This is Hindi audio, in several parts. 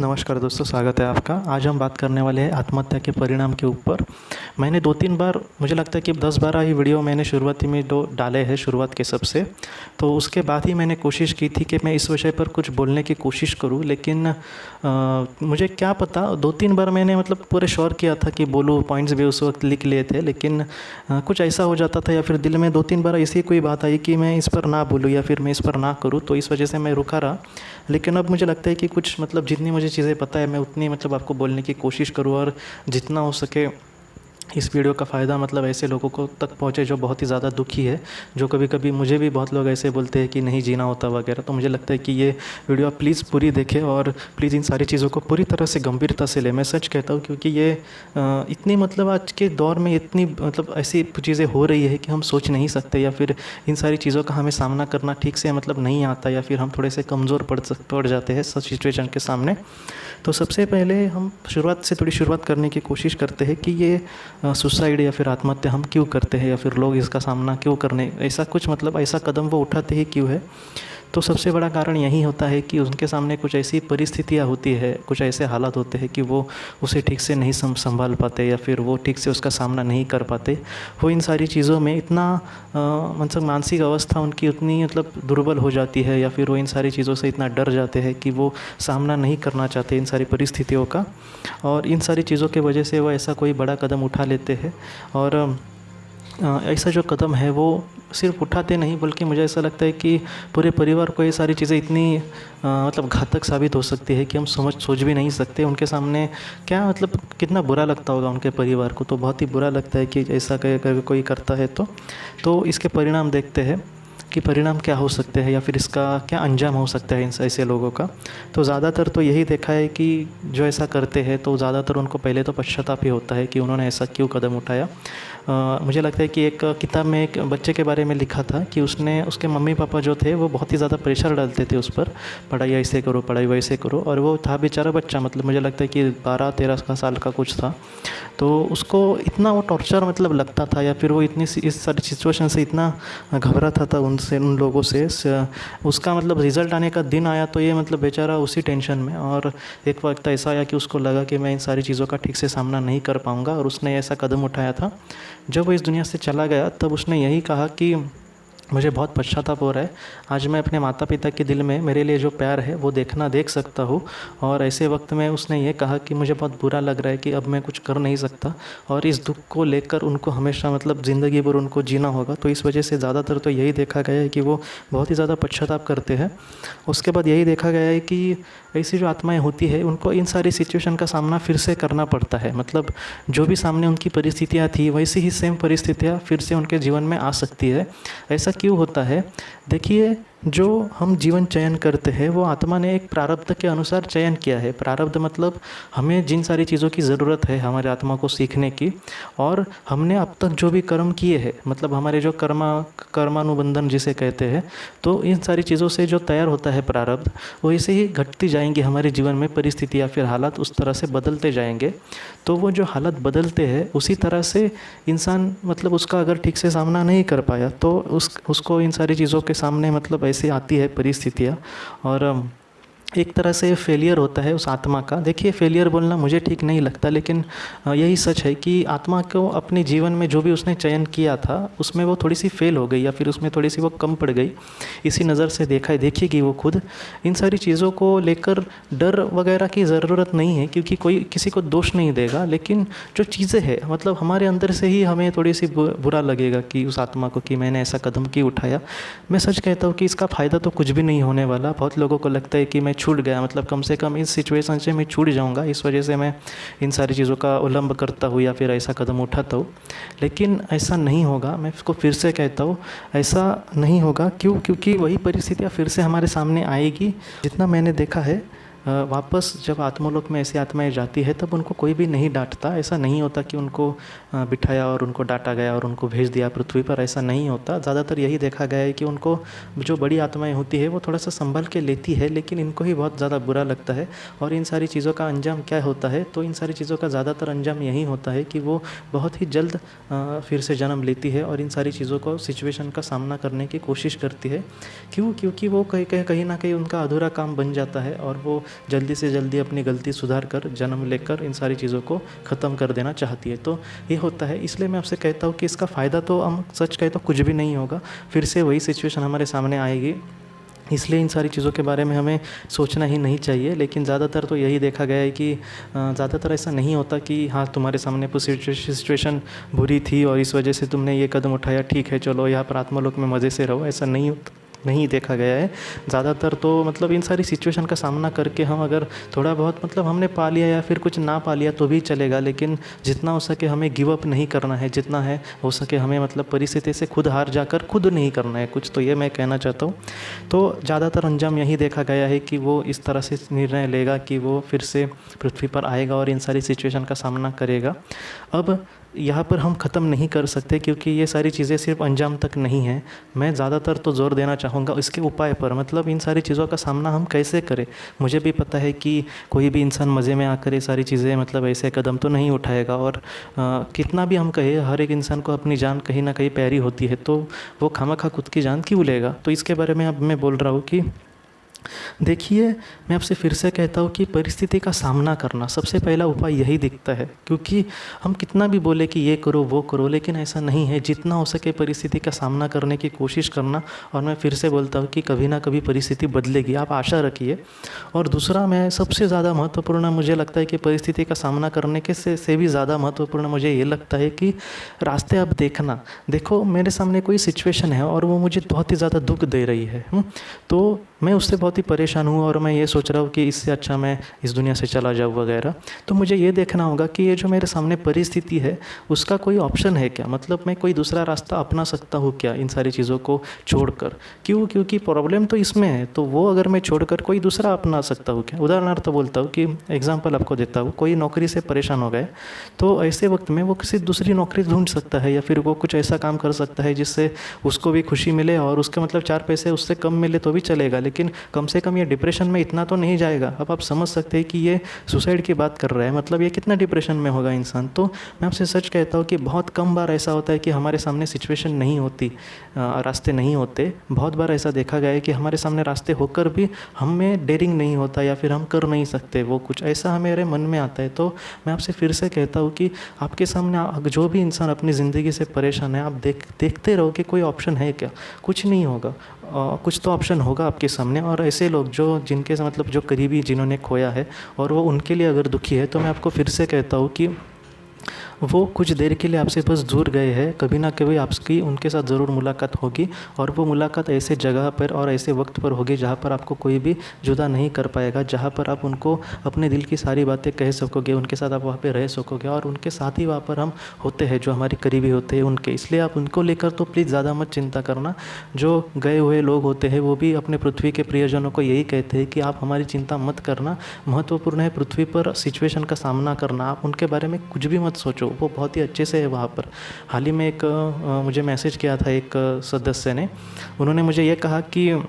नमस्कार दोस्तों, स्वागत है आपका। आज हम बात करने वाले हैं आत्महत्या के परिणाम के ऊपर। मैंने 2-3 बार, मुझे लगता है कि 10-12 ही वीडियो मैंने शुरुआती में डाले हैं, शुरुआत के सबसे। तो उसके बाद ही मैंने कोशिश की थी कि मैं इस विषय पर कुछ बोलने की कोशिश करूं, लेकिन मुझे क्या पता, 2-3 बार मैंने पूरे श्योर किया था कि बोलूँ, पॉइंट्स भी उस वक्त लिख लिए थे, लेकिन कुछ ऐसा हो जाता था या फिर दिल में 2-3 बार ऐसी कोई बात आई कि मैं इस पर ना बोलूँ या फिर मैं इस पर ना करूँ, तो इस वजह से मैं रुका रहा। लेकिन अब मुझे लगता है कि कुछ जितनी मुझे चीज़ें पता है मैं उतनी आपको बोलने की कोशिश करूँ, और जितना हो सके इस वीडियो का फ़ायदा ऐसे लोगों को तक पहुँचे जो बहुत ही ज़्यादा दुखी है। जो कभी कभी मुझे भी बहुत लोग ऐसे बोलते हैं कि नहीं जीना होता वगैरह। तो मुझे लगता है कि ये वीडियो आप प्लीज़ पूरी देखें और प्लीज़ इन सारी चीज़ों को पूरी तरह से गंभीरता से लें। मैं सच कहता हूँ, क्योंकि ये इतनी आज के दौर में इतनी ऐसी चीज़ें हो रही है कि हम सोच नहीं सकते, या फिर इन सारी चीज़ों का हमें सामना करना ठीक से नहीं आता, या फिर हम थोड़े से कमज़ोर पड़ जाते हैं सच सिचुएशन के सामने। तो सबसे पहले हम शुरुआत करने की कोशिश करते हैं कि ये सुसाइड या फिर आत्महत्या हम क्यों करते हैं, या फिर लोग इसका सामना क्यों करने, ऐसा कुछ ऐसा कदम वो उठाते ही क्यों है। तो सबसे बड़ा कारण यही होता है कि उनके सामने कुछ ऐसी परिस्थितियाँ होती है, कुछ ऐसे हालात होते हैं कि वो उसे ठीक से नहीं संभाल पाते, या फिर वो ठीक से उसका सामना नहीं कर पाते। वो इन सारी चीज़ों में इतना मानसिक अवस्था उनकी उतनी दुर्बल हो जाती है, या फिर वो इन सारी चीज़ों से इतना डर जाते हैं कि वो सामना नहीं करना चाहते इन सारी परिस्थितियों का। और इन सारी चीज़ों के वजह से वो ऐसा कोई बड़ा कदम उठा लेते हैं। और ऐसा जो कदम है वो सिर्फ उठाते नहीं, बल्कि मुझे ऐसा लगता है कि पूरे परिवार को ये सारी चीज़ें इतनी घातक साबित हो सकती है कि हम सोच भी नहीं सकते। उनके सामने क्या कितना बुरा लगता होगा उनके परिवार को। तो बहुत ही बुरा लगता है कि ऐसा कोई करता है। तो इसके परिणाम देखते हैं कि परिणाम क्या हो सकते हैं, या फिर इसका क्या अंजाम हो सकता है इन ऐसे लोगों का। तो ज़्यादातर तो यही देखा है कि जो ऐसा करते हैं तो ज़्यादातर उनको पहले तो पश्चाताप ही होता है कि उन्होंने ऐसा क्यों कदम उठाया। मुझे लगता है कि एक किताब में एक बच्चे के बारे में लिखा था कि उसके मम्मी पापा जो थे वो बहुत ही ज़्यादा प्रेशर डालते थे उस पर, पढ़ाई ऐसे करो, पढ़ाई वैसे करो। और वो था बेचारा बच्चा, मुझे लगता है कि 12-13 साल का कुछ था। तो उसको इतना वो टॉर्चर लगता था, या फिर वो इतनी इस सारी सिचुएशन से इतना घबराता था उन लोगों से। उसका रिज़ल्ट आने का दिन आया तो ये बेचारा उसी टेंशन में, और एक वक्त ऐसा आया कि उसको लगा कि मैं इन सारी चीज़ों का ठीक से सामना नहीं कर पाऊँगा, और उसने ऐसा कदम उठाया था। जब वो इस दुनिया से चला गया तब उसने यही कहा कि मुझे बहुत पश्चाताप हो रहा है। आज मैं अपने माता पिता के दिल में मेरे लिए जो प्यार है वो देख सकता हूँ। और ऐसे वक्त में उसने ये कहा कि मुझे बहुत बुरा लग रहा है कि अब मैं कुछ कर नहीं सकता, और इस दुख को लेकर उनको हमेशा ज़िंदगी भर उनको जीना होगा। तो इस वजह से ज़्यादातर तो यही देखा गया है कि वो बहुत ही ज़्यादा पश्चाताप करते हैं। उसके बाद यही देखा गया है कि ऐसी जो आत्माएं होती है उनको इन सारी सिचुएशन का सामना फिर से करना पड़ता है। जो भी सामने उनकी परिस्थितियाँ थी वैसी ही सेम परिस्थितियाँ फिर से उनके जीवन में आ सकती है। ऐसा क्यों होता है? देखिए, जो हम जीवन चयन करते हैं वो आत्मा ने एक प्रारब्ध के अनुसार चयन किया है। प्रारब्ध हमें जिन सारी चीज़ों की ज़रूरत है हमारे आत्मा को सीखने की, और हमने अब तक जो भी कर्म किए हैं, हमारे जो कर्मानुबंधन जिसे कहते हैं, तो इन सारी चीज़ों से जो तैयार होता है प्रारब्ध, वो ऐसे ही घटती जाएंगी हमारे जीवन में। परिस्थिति या फिर हालात उस तरह से बदलते जाएंगे। तो वो जो हालात बदलते हैं उसी तरह से इंसान उसका अगर ठीक से सामना नहीं कर पाया तो उसको इन सारी चीज़ों के सामने ऐसे आती है परिस्थितियाँ, और एक तरह से फेलियर होता है उस आत्मा का। देखिए, फेलियर बोलना मुझे ठीक नहीं लगता, लेकिन यही सच है कि आत्मा को अपने जीवन में जो भी उसने चयन किया था उसमें वो थोड़ी सी फेल हो गई, या फिर उसमें थोड़ी सी वो कम पड़ गई। इसी नज़र से देखिएगी वो खुद। इन सारी चीज़ों को लेकर डर वगैरह की ज़रूरत नहीं है, क्योंकि कोई किसी को दोष नहीं देगा। लेकिन जो चीज़ें हैं हमारे अंदर से ही हमें थोड़ी सी बुरा लगेगा कि उस आत्मा को कि मैंने ऐसा कदम क्यों उठाया। मैं सच कहता हूँ कि इसका फ़ायदा तो कुछ भी नहीं होने वाला। बहुत लोगों को लगता है कि मैं छूट गया, कम से कम इस सिचुएशन से मैं छूट जाऊंगा, इस वजह से मैं इन सारी चीज़ों का अवलंब करता हूँ या फिर ऐसा कदम उठाता हूँ। लेकिन ऐसा नहीं होगा। मैं इसको फिर से कहता हूँ, ऐसा नहीं होगा। क्योंकि वही परिस्थितियाँ फिर से हमारे सामने आएगी। जितना मैंने देखा है, वापस जब आत्मलोक में ऐसी आत्माएं जाती है तब उनको कोई भी नहीं डांटता। ऐसा नहीं होता कि उनको बिठाया और उनको डांटा गया और उनको भेज दिया पृथ्वी पर, ऐसा नहीं होता। ज़्यादातर यही देखा गया है कि उनको जो बड़ी आत्माएं होती है वो थोड़ा सा संभल के लेती है, लेकिन इनको ही बहुत ज़्यादा बुरा लगता है। और इन सारी चीज़ों का अंजाम क्या होता है? तो इन सारी चीज़ों का ज़्यादातर अंजाम यही होता है कि वो बहुत ही जल्द फिर से जन्म लेती है और इन सारी चीज़ों को, सिचुएशन का सामना करने की कोशिश करती है। क्योंकि वो कहीं ना कहीं उनका अधूरा काम बन जाता है और वो जल्दी से जल्दी अपनी गलती सुधार कर जन्म लेकर इन सारी चीज़ों को ख़त्म कर देना चाहती है। तो ये होता है, इसलिए मैं आपसे कहता हूँ कि इसका फ़ायदा तो हम सच कहे तो कुछ भी नहीं होगा, फिर से वही सिचुएशन हमारे सामने आएगी। इसलिए इन सारी चीज़ों के बारे में हमें सोचना ही नहीं चाहिए। लेकिन ज़्यादातर तो यही देखा गया है कि ज़्यादातर ऐसा नहीं होता कि हाँ तुम्हारे सामने कुछ सिचुएशन बुरी थी और इस वजह से तुमने ये कदम उठाया, ठीक है चलो यहाँ पर आत्मलोक में मज़े से रहो, ऐसा नहीं देखा गया है। ज़्यादातर तो मतलब इन सारी सिचुएशन का सामना करके हम अगर थोड़ा बहुत मतलब हमने पा लिया या फिर कुछ ना पा लिया तो भी चलेगा, लेकिन जितना हो सके हमें गिव अप नहीं करना है, जितना है हो सके हमें मतलब परिस्थिति से खुद हार जाकर खुद नहीं करना है कुछ, तो ये मैं कहना चाहता हूँ। तो ज़्यादातर अंजाम यही देखा गया है कि वो इस तरह से निर्णय लेगा कि वो फिर से पृथ्वी पर आएगा और इन सारी सिचुएशन का सामना करेगा। अब यहाँ पर हम ख़त्म नहीं कर सकते क्योंकि ये सारी चीज़ें सिर्फ अंजाम तक नहीं हैं। मैं ज़्यादातर तो ज़ोर देना चाहूँगा इसके उपाय पर, मतलब इन सारी चीज़ों का सामना हम कैसे करें। मुझे भी पता है कि कोई भी इंसान मज़े में आकर ये सारी चीज़ें मतलब ऐसे कदम तो नहीं उठाएगा, और कितना भी हम कहें हर एक इंसान को अपनी जान कहीं ना कहीं प्यारी होती है, तो वो खामखा खुद की जान क्यों लेगा। तो इसके बारे में अब मैं बोल रहा हूँ कि देखिए, मैं आपसे फिर से कहता हूँ कि परिस्थिति का सामना करना सबसे पहला उपाय यही दिखता है। क्योंकि हम कितना भी बोले कि ये करो वो करो, लेकिन ऐसा नहीं है। जितना हो सके परिस्थिति का सामना करने की कोशिश करना, और मैं फिर से बोलता हूँ कि कभी ना कभी परिस्थिति बदलेगी, आप आशा रखिए। और दूसरा, मैं सबसे ज़्यादा महत्वपूर्ण मुझे लगता है कि परिस्थिति का सामना करने के से भी ज़्यादा महत्वपूर्ण मुझे ये लगता है कि रास्ते अब देखना। देखो, मेरे सामने कोई सिचुएशन है और वो मुझे बहुत ही ज़्यादा दुख दे रही है, तो मैं उससे बहुत ही परेशान हूँ और मैं ये सोच रहा हूँ कि इससे अच्छा मैं इस दुनिया से चला जाऊँ वगैरह। तो मुझे ये देखना होगा कि ये जो मेरे सामने परिस्थिति है उसका कोई ऑप्शन है क्या, मतलब मैं कोई दूसरा रास्ता अपना सकता हूँ क्या इन सारी चीज़ों को छोड़कर। क्योंकि प्रॉब्लम तो इसमें है, तो वो अगर मैं छोड़कर कोई दूसरा अपना सकता हूँ क्या। उदाहरणार्थ बोलता हूँ कि एग्जाम्पल आपको देता हूँ, कोई नौकरी से परेशान हो गए, तो ऐसे वक्त में वो किसी दूसरी नौकरी ढूंढ सकता है, या फिर वो कुछ ऐसा काम कर सकता है जिससे उसको भी खुशी मिले और उसके मतलब 4 पैसे उससे कम मिले तो भी चलेगा, लेकिन कम से कम ये डिप्रेशन में इतना तो नहीं जाएगा। अब आप समझ सकते हैं कि ये सुसाइड की बात कर रहा है, मतलब ये कितना डिप्रेशन में होगा इंसान। तो मैं आपसे सच कहता हूँ कि बहुत कम बार ऐसा होता है कि हमारे सामने सिचुएशन नहीं होती, रास्ते नहीं होते। बहुत बार ऐसा देखा गया है कि हमारे सामने रास्ते होकर भी हमें डेयरिंग नहीं होता, या फिर हम कर नहीं सकते वो कुछ ऐसा हमारे मन में आता है। तो मैं आपसे फिर से कहता हूँ कि आपके सामने जो भी इंसान अपनी ज़िंदगी से परेशान है, आप देखते रहो कि कोई ऑप्शन है क्या। कुछ नहीं होगा, कुछ तो ऑप्शन होगा आपके सामने। और ऐसे लोग जिनके मतलब जो करीबी जिन्होंने खोया है और वो उनके लिए अगर दुखी है, तो मैं आपको फिर से कहता हूँ कि वो कुछ देर के लिए आपसे बस दूर गए हैं, कभी ना कभी आपकी उनके साथ ज़रूर मुलाकात होगी। और वो मुलाकात ऐसे जगह पर और ऐसे वक्त पर होगी जहाँ पर आपको कोई भी जुदा नहीं कर पाएगा, जहाँ पर आप उनको अपने दिल की सारी बातें कह सकोगे, उनके साथ आप वहाँ पे रह सकोगे। और उनके साथ ही वहाँ पर हम होते हैं जो हमारे करीबी होते हैं उनके, इसलिए आप उनको लेकर तो प्लीज़ ज़्यादा मत चिंता करना। जो गए हुए लोग होते हैं वो भी अपने पृथ्वी के प्रियजनों को यही कहते हैं कि आप हमारी चिंता मत करना, महत्वपूर्ण है पृथ्वी पर सिचुएशन का सामना करना, आप उनके बारे में कुछ भी मत सोचो, वो बहुत ही अच्छे से है वहाँ पर। हाल ही में मुझे मैसेज किया था एक सदस्य ने, उन्होंने मुझे ये कहा कि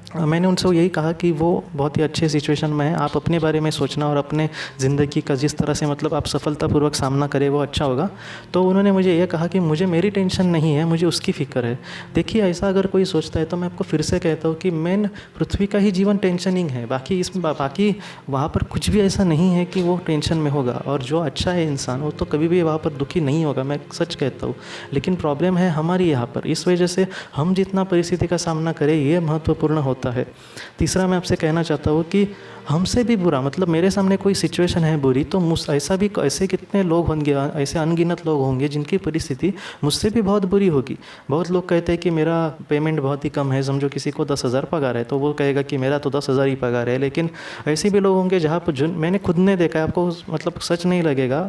मैंने उनसे यही कहा कि वो बहुत ही अच्छे सिचुएशन में है, आप अपने बारे में सोचना और अपने ज़िंदगी का जिस तरह से मतलब आप सफलतापूर्वक सामना करें वो अच्छा होगा। तो उन्होंने मुझे ये कहा कि मुझे मेरी टेंशन नहीं है, मुझे उसकी फ़िक्र है। देखिए, ऐसा अगर कोई सोचता है तो मैं आपको फिर से कहता हूँ कि मेन पृथ्वी का ही जीवन टेंशनिंग है, बाकी वहाँ पर कुछ भी ऐसा नहीं है कि वो टेंशन में होगा। और जो अच्छा है इंसान वो तो कभी भी वहाँ पर दुखी नहीं होगा, मैं सच कहता हूँ। लेकिन प्रॉब्लम है हमारी यहाँ पर, इस वजह से हम जितना परिस्थिति का सामना करें ये महत्वपूर्ण होता है। तीसरा, मैं आपसे कहना चाहता हूँ कि हमसे भी बुरा, मतलब मेरे सामने कोई सिचुएशन है बुरी, तो ऐसे कितने लोग होंगे, ऐसे अनगिनत लोग होंगे जिनकी परिस्थिति मुझसे भी बहुत बुरी होगी। बहुत लोग कहते हैं कि मेरा पेमेंट बहुत ही कम है, समझो किसी को 10,000 पगार है तो वो कहेगा कि मेरा तो 10,000 ही पगार है। लेकिन ऐसे भी लोग होंगे जहाँ पर मैंने खुद ने देखा है, आपको मतलब सच नहीं लगेगा,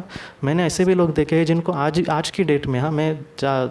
मैंने ऐसे भी लोग देखे हैं जिनको आज की डेट में, हाँ मैं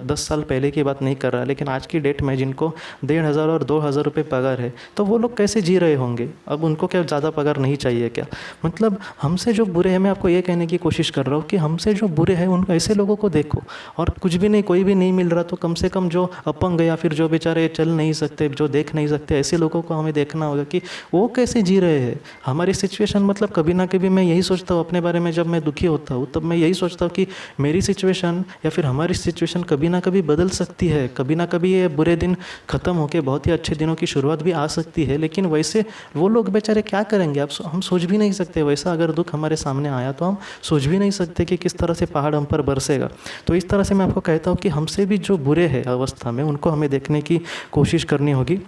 10 साल पहले की बात नहीं कर रहा, लेकिन आज की डेट में जिनको 1,500 और 2,000 रुपये पगार है, तो वो लोग कैसे जी रहे होंगे। अब उनको क्या ज़्यादा पगार नहीं चाहिए क्या। मतलब हमसे जो बुरे हैं, मैं आपको ये कहने की कोशिश कर रहा हूँ कि हमसे जो बुरे हैं उन ऐसे लोगों को देखो, और कुछ भी नहीं, कोई भी नहीं मिल रहा तो कम से कम जो अपंग या फिर जो बेचारे चल नहीं सकते, जो देख नहीं सकते, ऐसे लोगों को हमें देखना होगा कि वो कैसे जी रहे हैं। हमारी सिचुएशन मतलब कभी ना कभी मैं यही सोचता हूँ अपने बारे में, जब मैं दुखी होता हूँ तब मैं यही सोचता हूँ कि मेरी सिचुएशन या फिर हमारी सिचुएशन कभी ना कभी बदल सकती है, कभी ना कभी ये बुरे दिन ख़त्म होकर बहुत ही अच्छे दिनों की शुरुआत भी आ सकती है। लेकिन वैसे वो लोग बेचारे क्या करेंगे, लेंगे। हम सोच भी नहीं सकते, वैसा अगर दुख हमारे सामने आया तो हम सोच भी नहीं सकते कि किस तरह से पहाड़ हम पर बरसेगा। तो इस तरह से मैं आपको कहता हूँ कि हमसे भी जो बुरे हैं अवस्था में, उनको हमें देखने की कोशिश करनी होगी।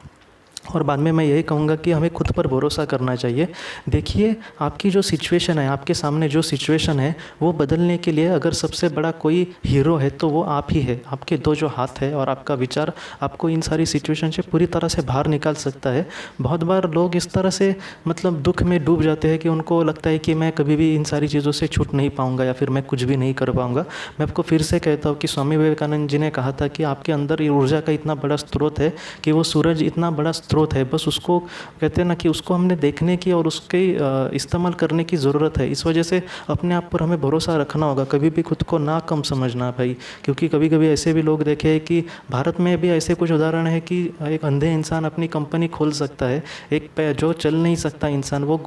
और बाद में मैं यही कहूँगा कि हमें खुद पर भरोसा करना चाहिए। देखिए, आपकी जो सिचुएशन है, आपके सामने जो सिचुएशन है, वो बदलने के लिए अगर सबसे बड़ा कोई हीरो है तो वो आप ही है। आपके दो जो हाथ है और आपका विचार आपको इन सारी सिचुएशन से पूरी तरह से बाहर निकाल सकता है। बहुत बार लोग इस तरह से मतलब दुख में डूब जाते हैं कि उनको लगता है कि मैं कभी भी इन सारी चीज़ों से छूट नहीं पाऊँगा या फिर मैं कुछ भी नहीं कर पाऊँगा। मैं आपको फिर से कहता हूँ कि स्वामी विवेकानंद जी ने कहा था कि आपके अंदर ये ऊर्जा का इतना बड़ा स्रोत है कि वो सूरज इतना बड़ा स्रोत है, बस उसको कहते हैं ना कि उसको हमने देखने की और उसके इस्तेमाल करने की ज़रूरत है। इस वजह से अपने आप पर हमें भरोसा रखना होगा, कभी भी खुद को ना कम समझना भाई। क्योंकि कभी कभी ऐसे भी लोग देखे हैं कि भारत में भी ऐसे कुछ उदाहरण है कि एक अंधे इंसान अपनी कंपनी खोल सकता है, एक जो चल नहीं सकता इंसान वो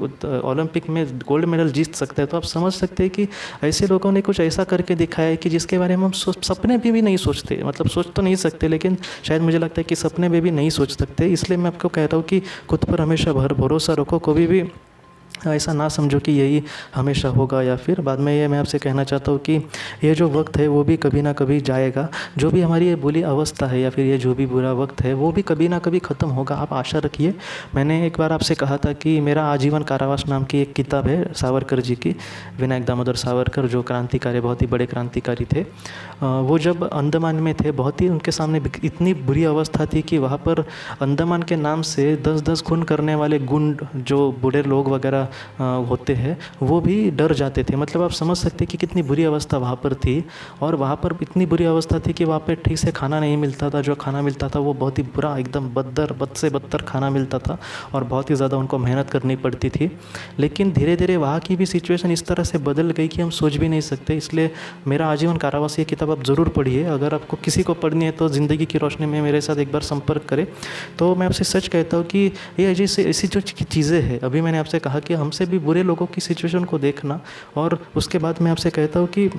ओलंपिक में गोल्ड मेडल जीत सकता है। तो आप समझ सकते हैं कि ऐसे लोगों ने कुछ ऐसा करके दिखाया है कि जिसके बारे में हम सपने भी नहीं सोचते, मतलब सोच तो नहीं सकते, लेकिन शायद मुझे लगता है कि सपने में भी नहीं सोच सकते। इसलिए मैं आपको कहता हूँ कि खुद पर हमेशा भरोसा रखो, कभी भी ऐसा ना समझो कि यही हमेशा होगा। या फिर बाद में ये मैं आपसे कहना चाहता हूँ कि ये जो वक्त है वो भी कभी ना कभी जाएगा। जो भी हमारी ये बुरी अवस्था है या फिर ये जो भी बुरा वक्त है वो भी कभी ना कभी ख़त्म होगा, आप आशा रखिए। मैंने एक बार आपसे कहा था कि मेरा आजीवन कारावास नाम की एक किताब है सावरकर जी की, विनायक दामोदर सावरकर, जो क्रांतिकारी, बहुत ही बड़े क्रांतिकारी थे। वो जब अंडमान में थे, बहुत ही उनके सामने इतनी बुरी अवस्था थी कि वहाँ पर अंडमान के नाम से 10-10 खून करने वाले गुंड, जो बूढ़े लोग वगैरह होते हैं, वो भी डर जाते थे। मतलब आप समझ सकते हैं कि कितनी बुरी अवस्था वहाँ पर थी। और वहाँ पर इतनी बुरी अवस्था थी कि वहाँ पे ठीक से खाना नहीं मिलता था, जो खाना मिलता था वो बहुत ही बुरा, एकदम बद से बदतर खाना मिलता था और बहुत ही ज़्यादा उनको मेहनत करनी पड़ती थी। लेकिन धीरे धीरे वहाँ की भी सिचुएशन इस तरह से बदल गई कि हम सोच भी नहीं सकते। इसलिए मेरा आजीवन कारावास ये किताब आप ज़रूर पढ़िए। अगर आपको किसी को पढ़नी है तो ज़िंदगी की रोशनी में मेरे साथ एक बार संपर्क करें। तो मैं आपसे सच कहता हूँ कि ये ऐसी जो चीज़ें हैं, अभी मैंने आपसे कहा कि हमसे भी बुरे लोगों की सिचुएशन को देखना, और उसके बाद मैं आपसे कहता हूँ कि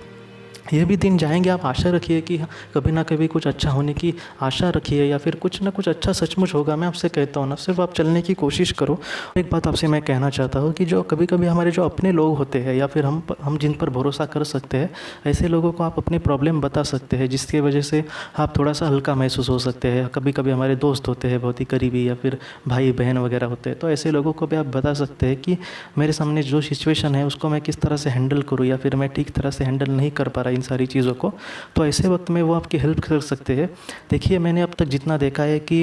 ये भी दिन जाएंगे। आप आशा रखिए कि कभी ना कभी कुछ अच्छा होने की आशा रखिए, या फिर कुछ ना कुछ अच्छा सचमुच होगा। मैं आपसे कहता हूँ ना, सिर्फ आप चलने की कोशिश करो। एक बात आपसे मैं कहना चाहता हूँ कि जो कभी कभी हमारे जो अपने लोग होते हैं या फिर हम जिन पर भरोसा कर सकते हैं, ऐसे लोगों को आप अपनी प्रॉब्लम बता सकते हैं, जिसकी वजह से आप थोड़ा सा हल्का महसूस हो सकते हैं। कभी कभी हमारे दोस्त होते हैं बहुत ही करीबी, या फिर भाई बहन वगैरह होते हैं, तो ऐसे लोगों को भी आप बता सकते हैं कि मेरे सामने जो सिचुएशन है उसको मैं किस तरह से हैंडल करूँ, या फिर मैं ठीक तरह से हैंडल नहीं कर पा रहा इन सारी चीज़ों को। तो ऐसे वक्त में वो आपकी हेल्प कर सकते हैं। देखिए, मैंने अब तक जितना देखा है कि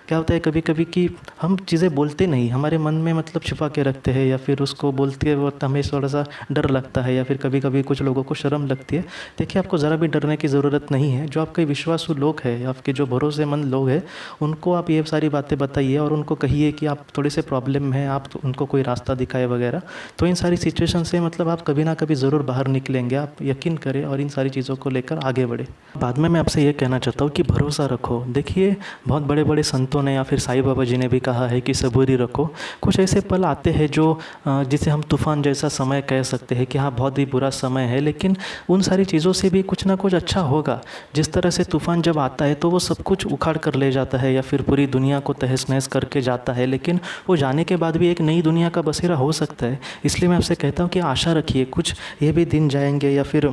क्या होता है कभी कभी कि हम चीज़ें बोलते नहीं, हमारे मन में मतलब छिपा के रखते हैं, या फिर उसको बोलते वक्त हमें थोड़ा सा डर लगता है, या फिर कभी कभी कुछ लोगों को शर्म लगती है। देखिए, आपको ज़रा भी डरने की ज़रूरत नहीं है। जो आपके विश्वासु लोग हैं, आपके जो भरोसेमंद लोग हैं, उनको आप ये सारी बातें बताइए और उनको कहिए कि आप थोड़े से प्रॉब्लम में हैं, आप उनको कोई रास्ता दिखाए वगैरह। तो इन सारी सिचुएशन से मतलब आप कभी ना कभी ज़रूर बाहर निकलेंगे, आप यकीन करें, और इन सारी चीज़ों को लेकर आगे बढ़े। बाद में मैं आपसे ये कहना चाहता हूँ कि भरोसा रखो। देखिए, बहुत बड़े बड़े संतों ने या फिर साईं बाबा जी ने भी कहा है कि सबूरी रखो। कुछ ऐसे पल आते हैं जो जिसे हम तूफ़ान जैसा समय कह सकते हैं कि हाँ, बहुत ही बुरा समय है, लेकिन उन सारी चीज़ों से भी कुछ ना कुछ अच्छा होगा। जिस तरह से तूफ़ान जब आता है तो वो सब कुछ उखाड़ कर ले जाता है, या फिर पूरी दुनिया को तहस नहस करके जाता है, लेकिन वो जाने के बाद भी एक नई दुनिया का बसेरा हो सकता है। इसलिए मैं आपसे कहता हूँ कि आशा रखिए, कुछ ये भी दिन जाएंगे, या फिर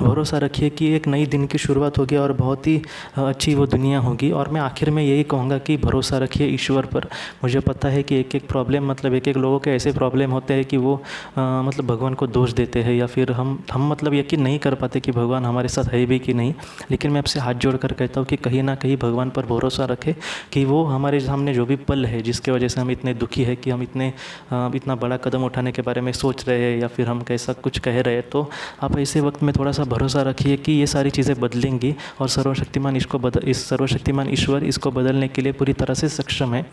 भरोसा रखिए कि एक नई दिन की शुरुआत होगी और बहुत ही अच्छी वो दुनिया होगी। और मैं आखिर में यही कहूँगा कि भरोसा रखिए ईश्वर पर। मुझे पता है कि एक एक प्रॉब्लम, मतलब एक एक लोगों के ऐसे प्रॉब्लम होते हैं कि वो मतलब भगवान को दोष देते हैं, या फिर हम मतलब यकीन नहीं कर पाते कि भगवान हमारे साथ है भी कि नहीं। लेकिन मैं आपसे हाथ जोड़ कर कहता हूँ कि कहीं ना कहीं भगवान पर भरोसा रखें कि वो हमारे सामने जो भी पल है जिसके वजह से हम इतने दुखी है कि हम इतना बड़ा कदम उठाने के बारे में सोच रहे हैं, या फिर हम कैसा कुछ कह रहे हैं, तो आप ऐसे वक्त में थोड़ा सा भरोसा रखिए कि ये सारी चीज़ें बदलेंगी, और सर्वशक्तिमान सर्वशक्तिमान ईश्वर इसको बदलने के लिए पूरी तरह से सक्षम है।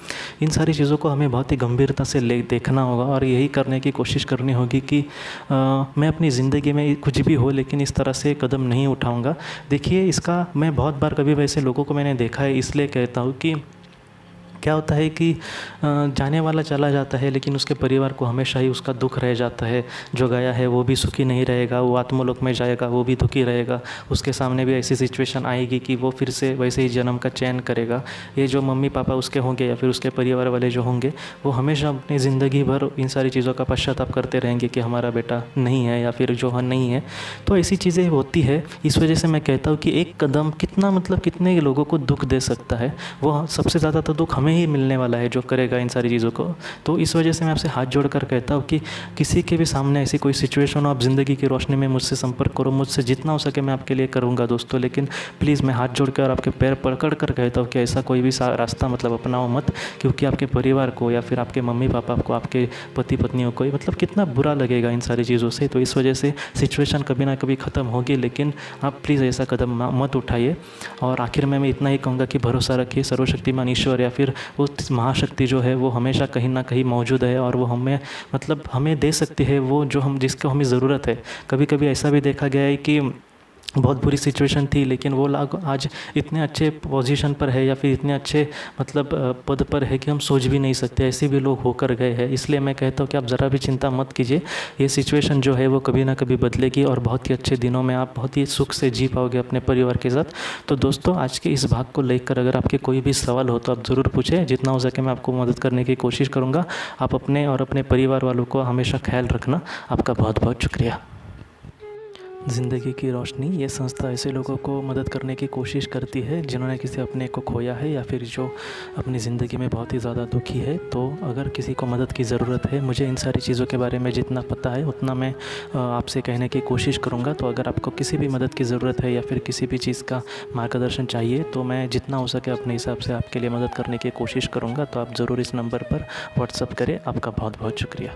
इन सारी चीज़ों को हमें बहुत ही गंभीरता से देखना होगा, और यही करने की कोशिश करनी होगी कि मैं अपनी ज़िंदगी में कुछ भी हो लेकिन इस तरह से कदम नहीं उठाऊँगा। देखिए, इसका मैं बहुत बार कभी वैसे लोगों को मैंने देखा है, इसलिए कहता हूँ कि क्या होता है कि जाने वाला चला जाता है, लेकिन उसके परिवार को हमेशा ही उसका दुख रह जाता है। जो गया है वो भी सुखी नहीं रहेगा, वो आत्मलोक में जाएगा वो भी दुखी रहेगा। उसके सामने भी ऐसी सिचुएशन आएगी कि वो फिर से वैसे ही जन्म का चयन करेगा। ये जो मम्मी पापा उसके होंगे या फिर उसके परिवार वाले जो होंगे, वो हमेशा अपनी ज़िंदगी भर इन सारी चीज़ों का पश्चाताप करते रहेंगे कि हमारा बेटा नहीं है या फिर जो है नहीं है। तो ऐसी चीज़ें होती है। इस वजह से मैं कहता हूँ कि एक कदम कितना मतलब कितने लोगों को दुख दे सकता है। वो सबसे ज़्यादा तो दुख हमें ही मिलने वाला है जो करेगा इन सारी चीज़ों को। तो इस वजह से मैं आपसे हाथ जोड़कर कहता हूँ कि किसी के भी सामने ऐसी कोई सिचुएशन हो, आप ज़िंदगी की रोशनी में मुझसे संपर्क करो। मुझसे जितना हो सके मैं आपके लिए करूँगा दोस्तों, लेकिन प्लीज़ मैं हाथ जोड़कर और आपके पैर पकड़ कर कहता हूँ कि ऐसा कोई भी रास्ता मतलब अपनाओ मत, क्योंकि आपके परिवार को या फिर आपके मम्मी पापा को, आपके पति पत्नियों को मतलब कितना बुरा लगेगा इन सारी चीज़ों से। तो इस वजह से सिचुएशन कभी ना कभी ख़त्म होगी, लेकिन आप प्लीज़ ऐसा कदम मत उठाइए। और आखिर में मैं इतना ही कहूँगा कि भरोसा रखिए, सर्वशक्तिमान ईश्वर या फिर वो महाशक्ति जो है वो हमेशा कहीं ना कहीं मौजूद है, और वो हमें मतलब हमें दे सकती है वो जो हम जिसको हमें ज़रूरत है। कभी कभी ऐसा भी देखा गया है कि बहुत बुरी सिचुएशन थी, लेकिन वो लोग आज इतने अच्छे पोजीशन पर है या फिर इतने अच्छे मतलब पद पर है कि हम सोच भी नहीं सकते, ऐसे भी लोग होकर गए हैं। इसलिए मैं कहता हूँ कि आप ज़रा भी चिंता मत कीजिए, ये सिचुएशन जो है वो कभी ना कभी बदलेगी और बहुत ही अच्छे दिनों में आप बहुत ही सुख से जी पाओगे अपने परिवार के साथ। तो दोस्तों, आज के इस भाग को लेकर अगर आपके कोई भी सवाल हो तो आप ज़रूर पूछें, जितना हो सके मैं आपको मदद करने की कोशिश करूँगा। आप अपने और अपने परिवार वालों को हमेशा ख्याल रखना। आपका बहुत बहुत शुक्रिया। ज़िंदगी की रोशनी ये संस्था ऐसे लोगों को मदद करने की कोशिश करती है जिन्होंने किसी अपने को खोया है या फिर जो अपनी ज़िंदगी में बहुत ही ज़्यादा दुखी है। तो अगर किसी को मदद की ज़रूरत है, मुझे इन सारी चीज़ों के बारे में जितना पता है उतना मैं आपसे कहने की कोशिश करूँगा। तो अगर आपको किसी भी मदद की ज़रूरत है या फिर किसी भी चीज़ का मार्गदर्शन चाहिए, तो मैं जितना हो सके अपने हिसाब से आपके लिए मदद करने की कोशिश करूँगा। तो आप ज़रूर इस नंबर पर व्हाट्सअप करें। आपका बहुत बहुत शुक्रिया।